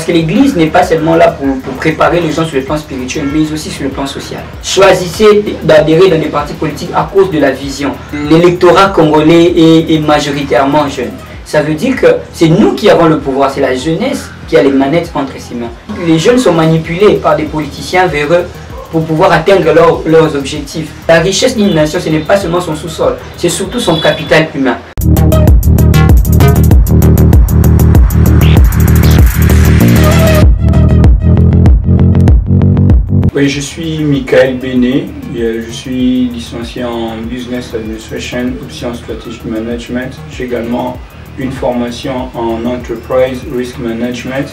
Parce que l'église n'est pas seulement là pour préparer les gens sur le plan spirituel, mais aussi sur le plan social. Choisissez d'adhérer dans des partis politiques à cause de la vision. L'électorat congolais est majoritairement jeune. Ça veut dire que c'est nous qui avons le pouvoir, c'est la jeunesse qui a les manettes entre ses mains. Les jeunes sont manipulés par des politiciens véreux pour pouvoir atteindre leurs objectifs. La richesse d'une nation, ce n'est pas seulement son sous-sol, c'est surtout son capital humain. Oui, je suis Michael Béné, je suis licencié en Business Administration, option Strategic Management. J'ai également une formation en Enterprise Risk Management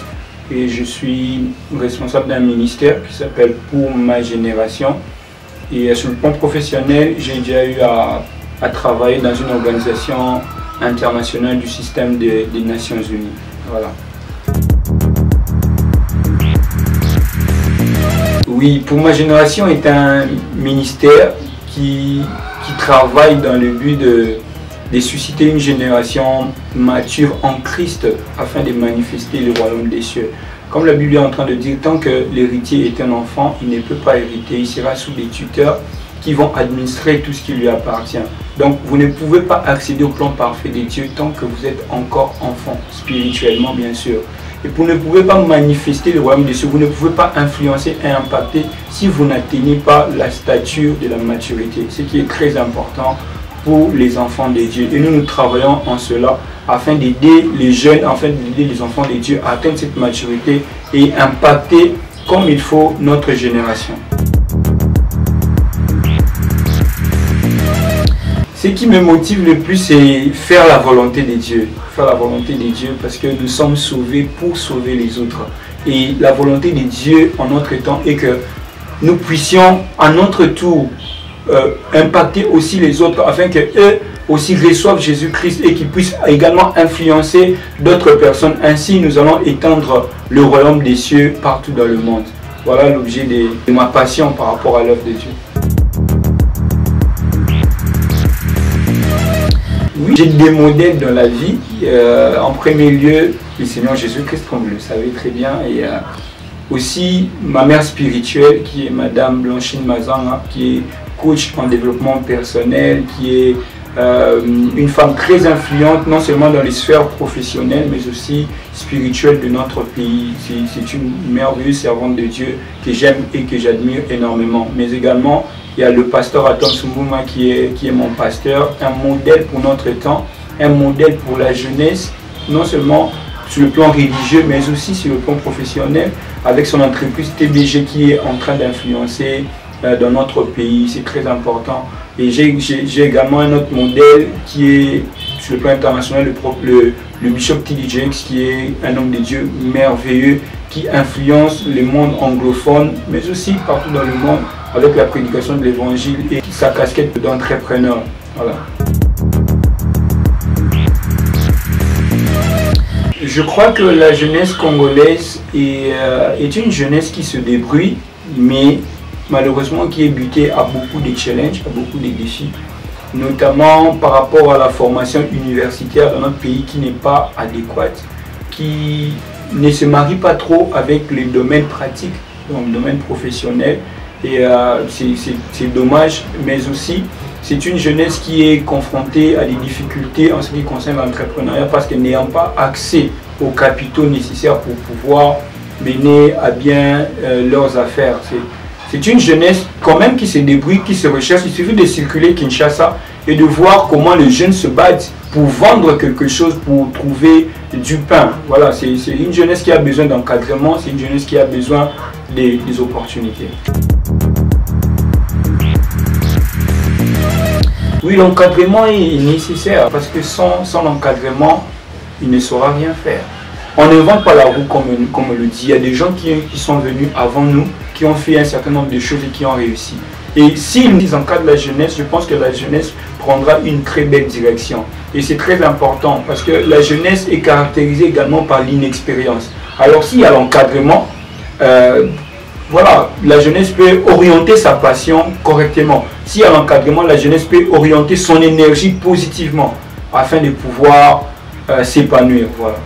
et je suis responsable d'un ministère qui s'appelle Pour ma génération. Et sur le plan professionnel, j'ai déjà eu à travailler dans une organisation internationale du système des Nations Unies. Voilà. Oui, Pour ma génération est un ministère qui travaille dans le but de susciter une génération mature en Christ afin de manifester le royaume des cieux. Comme la Bible est en train de dire, tant que l'héritier est un enfant, il ne peut pas hériter, il sera sous des tuteurs qui vont administrer tout ce qui lui appartient. Donc vous ne pouvez pas accéder au plan parfait de Dieu tant que vous êtes encore enfant, spirituellement bien sûr. Et vous ne pouvez pas manifester le royaume des cieux, vous ne pouvez pas influencer et impacter si vous n'atteignez pas la stature de la maturité, ce qui est très important pour les enfants de Dieu. Et nous travaillons en cela afin d'aider les jeunes, afin d'aider les enfants de Dieu à atteindre cette maturité et impacter comme il faut notre génération. Ce qui me motive le plus, c'est faire la volonté de Dieu. Faire la volonté de Dieu parce que nous sommes sauvés pour sauver les autres. Et la volonté de Dieu en notre temps est que nous puissions à notre tour impacter aussi les autres afin qu'eux aussi reçoivent Jésus-Christ et qu'ils puissent également influencer d'autres personnes. Ainsi, nous allons étendre le royaume des cieux partout dans le monde. Voilà l'objet de ma passion par rapport à l'œuvre de Dieu. Oui, j'ai des modèles dans la vie. En premier lieu, le Seigneur Jésus-Christ, comme vous le savez très bien, et aussi ma mère spirituelle, qui est Madame Blanchine Mazanga, qui est coach en développement personnel, qui est une femme très influente, non seulement dans les sphères professionnelles, mais aussi spirituelles de notre pays. C'est une merveilleuse servante de Dieu que j'aime et que j'admire énormément. Mais également, il y a le pasteur Atom Sumbuma qui est mon pasteur, un modèle pour notre temps, un modèle pour la jeunesse, non seulement sur le plan religieux, mais aussi sur le plan professionnel, avec son entreprise TBG qui est en train d'influencer dans notre pays. C'est très important. Et j'ai également un autre modèle qui est sur le plan international, le Bishop T.D. Jakes, qui est un homme de Dieu merveilleux, qui influence le monde anglophone, mais aussi partout dans le monde, avec la prédication de l'évangile et sa casquette d'entrepreneur. Voilà. Je crois que la jeunesse congolaise est une jeunesse qui se débrouille, mais malheureusement qui est butée à beaucoup de challenges, à beaucoup de défis, notamment par rapport à la formation universitaire dans notre pays qui n'est pas adéquate, qui ne se marie pas trop avec les domaines pratiques, donc le domaine professionnel. Et c'est dommage, mais aussi c'est une jeunesse qui est confrontée à des difficultés en ce qui concerne l'entrepreneuriat parce qu'elle n'ayant pas accès aux capitaux nécessaires pour pouvoir mener à bien leurs affaires. C'est une jeunesse quand même qui se débrouille, qui se recherche. Il suffit de circuler Kinshasa et de voir comment les jeunes se battent pour vendre quelque chose, pour trouver du pain. Voilà, c'est une jeunesse qui a besoin d'encadrement, c'est une jeunesse qui a besoin des opportunités. Oui, l'encadrement est nécessaire parce que sans l'encadrement, il ne saura rien faire. On n'invente pas la roue comme on le dit. Il y a des gens qui sont venus avant nous, qui ont fait un certain nombre de choses et qui ont réussi. Et s'ils encadrent la jeunesse, je pense que la jeunesse prendra une très belle direction. Et c'est très important parce que la jeunesse est caractérisée également par l'inexpérience. Alors s'il y a l'encadrement, voilà, la jeunesse peut orienter sa passion correctement. S'il y a l'encadrement, la jeunesse peut orienter son énergie positivement afin de pouvoir s'épanouir. Voilà.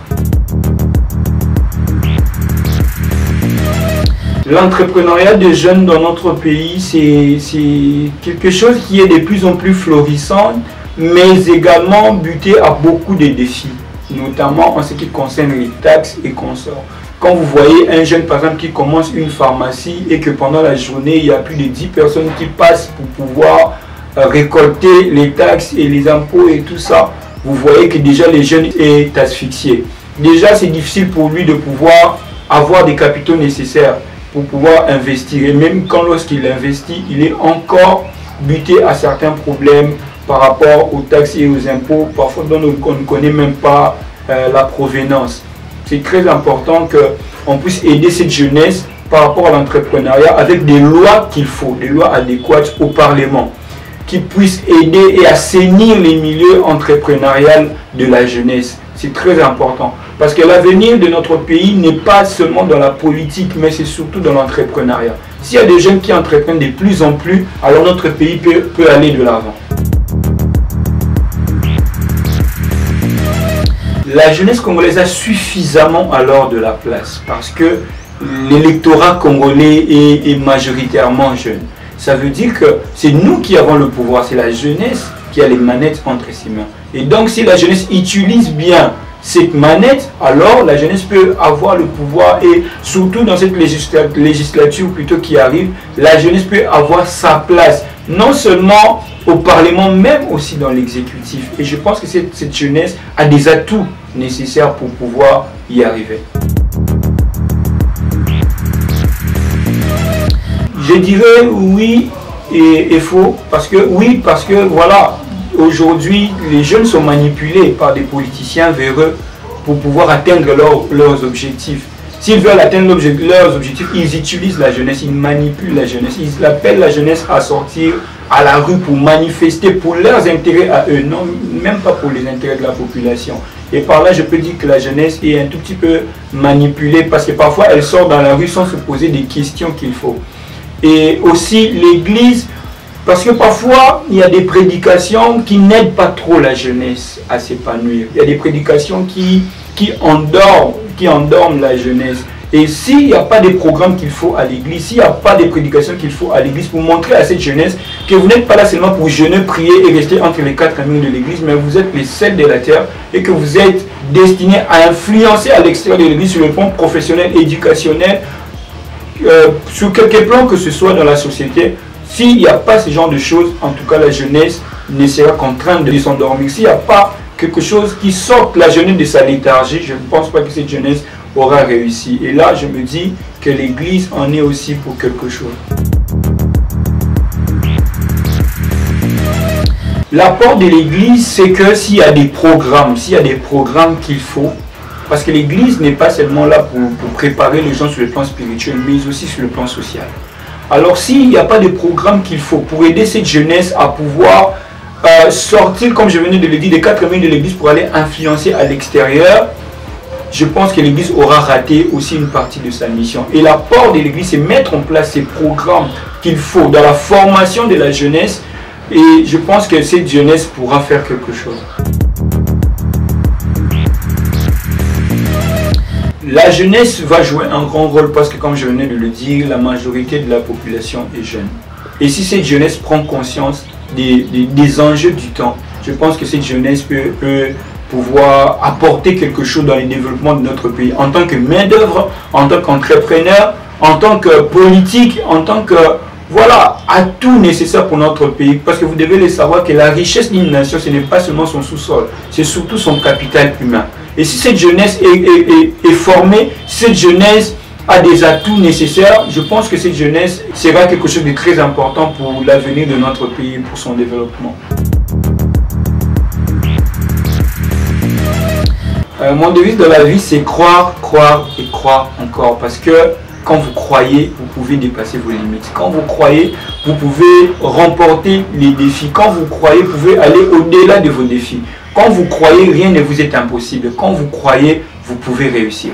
L'entrepreneuriat des jeunes dans notre pays, c'est quelque chose qui est de plus en plus florissant, mais également buté à beaucoup de défis, notamment en ce qui concerne les taxes et consorts. Quand vous voyez un jeune, par exemple, qui commence une pharmacie et que pendant la journée, il y a plus de 10 personnes qui passent pour pouvoir récolter les taxes et les impôts et tout ça, vous voyez que déjà le jeune est asphyxié. Déjà, c'est difficile pour lui de pouvoir avoir des capitaux nécessaires pour pouvoir investir. Et même quand lorsqu'il investit, il est encore buté à certains problèmes par rapport aux taxes et aux impôts, parfois dont on ne connaît même pas la provenance. C'est très important qu'on puisse aider cette jeunesse par rapport à l'entrepreneuriat avec des lois qu'il faut, des lois adéquates au Parlement, qui puissent aider et assainir les milieux entrepreneuriaux de la jeunesse. C'est très important. Parce que l'avenir de notre pays n'est pas seulement dans la politique, mais c'est surtout dans l'entrepreneuriat. S'il y a des jeunes qui entreprennent de plus en plus, alors notre pays peut aller de l'avant. La jeunesse congolaise a suffisamment alors de la place parce que l'électorat congolais est majoritairement jeune. Ça veut dire que c'est nous qui avons le pouvoir, c'est la jeunesse qui a les manettes entre ses mains. Et donc si la jeunesse utilise bien cette manette, alors la jeunesse peut avoir le pouvoir et surtout dans cette législature plutôt qui arrive, la jeunesse peut avoir sa place, non seulement au Parlement, même aussi dans l'exécutif. Et je pense que cette jeunesse a des atouts nécessaires pour pouvoir y arriver. Je dirais oui et faux, parce que oui, parce que voilà, aujourd'hui, les jeunes sont manipulés par des politiciens véreux pour pouvoir atteindre leurs objectifs. S'ils veulent atteindre leurs objectifs, ils utilisent la jeunesse, ils manipulent la jeunesse, ils appellent la jeunesse à sortir à la rue pour manifester pour leurs intérêts à eux, non, même pas pour les intérêts de la population. Et par là, je peux dire que la jeunesse est un tout petit peu manipulée parce que parfois elle sort dans la rue sans se poser des questions qu'il faut. Et aussi l'église, parce que parfois il y a des prédications qui n'aident pas trop la jeunesse à s'épanouir. Il y a des prédications qui endorment la jeunesse. Et s'il n'y a pas des programmes qu'il faut à l'église, s'il n'y a pas des prédications qu'il faut à l'église pour montrer à cette jeunesse que vous n'êtes pas là seulement pour jeûner, prier et rester entre les quatre murs de l'église, mais vous êtes les sels de la terre et que vous êtes destiné à influencer à l'extérieur de l'église sur le plan professionnel, éducationnel, sur quelque plan que ce soit dans la société. S'il n'y a pas ce genre de choses, en tout cas la jeunesse ne sera contrainte de s'endormir. S'il n'y a pas quelque chose qui sorte la jeunesse de sa léthargie, je ne pense pas que cette jeunesse aura réussi. Et là, je me dis que l'Église en est aussi pour quelque chose. L'apport de l'Église, c'est que s'il y a des programmes, qu'il faut, parce que l'Église n'est pas seulement là pour préparer les gens sur le plan spirituel, mais aussi sur le plan social. Alors s'il n'y a pas de programme qu'il faut pour aider cette jeunesse à pouvoir sortir, comme je venais de le dire, des quatre murs de l'Église pour aller influencer à l'extérieur, je pense que l'Église aura raté aussi une partie de sa mission. Et l'apport de l'Église, c'est mettre en place ces programmes qu'il faut dans la formation de la jeunesse. Et je pense que cette jeunesse pourra faire quelque chose. La jeunesse va jouer un grand rôle parce que, comme je venais de le dire, la majorité de la population est jeune. Et si cette jeunesse prend conscience des enjeux du temps, je pense que cette jeunesse peut pouvoir apporter quelque chose dans le développement de notre pays en tant que main-d'œuvre, en tant qu'entrepreneur, en tant que politique, en tant que voilà, atout nécessaire pour notre pays. Parce que vous devez le savoir que la richesse d'une nation, ce n'est pas seulement son sous-sol, c'est surtout son capital humain. Et si cette jeunesse est formée, si cette jeunesse a des atouts nécessaires, je pense que cette jeunesse sera quelque chose de très important pour l'avenir de notre pays, pour son développement. Mon devise dans la vie, c'est croire, croire et croire encore. Parce que quand vous croyez, vous pouvez dépasser vos limites. Quand vous croyez, vous pouvez remporter les défis. Quand vous croyez, vous pouvez aller au-delà de vos défis. Quand vous croyez, rien ne vous est impossible. Quand vous croyez, vous pouvez réussir.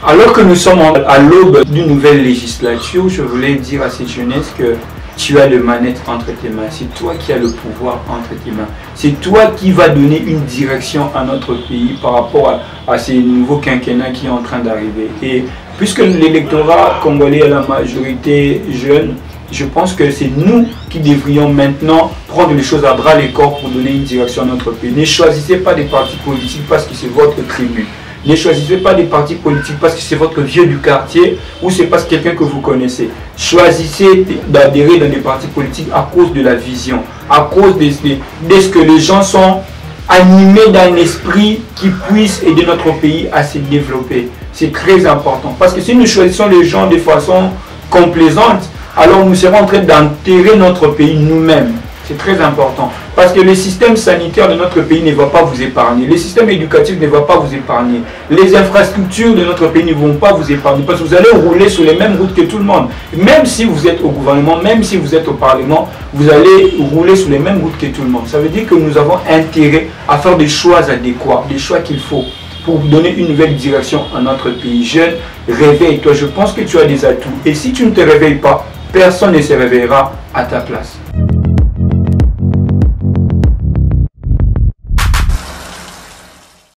Alors que nous sommes à l'aube d'une nouvelle législature, je voulais dire à cette jeunesse que tu as le manette entre tes mains, c'est toi qui as le pouvoir entre tes mains. C'est toi qui vas donner une direction à notre pays par rapport à ces nouveaux quinquennats qui sont en train d'arriver. Et puisque l'électorat congolais est la majorité jeune, je pense que c'est nous qui devrions maintenant prendre les choses à bras les corps pour donner une direction à notre pays. Ne choisissez pas des partis politiques parce que c'est votre tribu. Ne choisissez pas des partis politiques parce que c'est votre vieux du quartier ou c'est parce que quelqu'un que vous connaissez. Choisissez d'adhérer dans des partis politiques à cause de la vision, à cause de ce que les gens sont animés d'un esprit qui puisse aider notre pays à se développer. C'est très important. Parce que si nous choisissons les gens de façon complaisante, alors nous serons en train d'enterrer notre pays nous-mêmes. C'est très important. Parce que le système sanitaire de notre pays ne va pas vous épargner. Le système éducatif ne va pas vous épargner. Les infrastructures de notre pays ne vont pas vous épargner. Parce que vous allez rouler sur les mêmes routes que tout le monde. Même si vous êtes au gouvernement, même si vous êtes au Parlement, vous allez rouler sur les mêmes routes que tout le monde. Ça veut dire que nous avons intérêt à faire des choix adéquats, des choix qu'il faut pour donner une nouvelle direction à notre pays. Jeune, réveille-toi. Je pense que tu as des atouts. Et si tu ne te réveilles pas, personne ne se réveillera à ta place.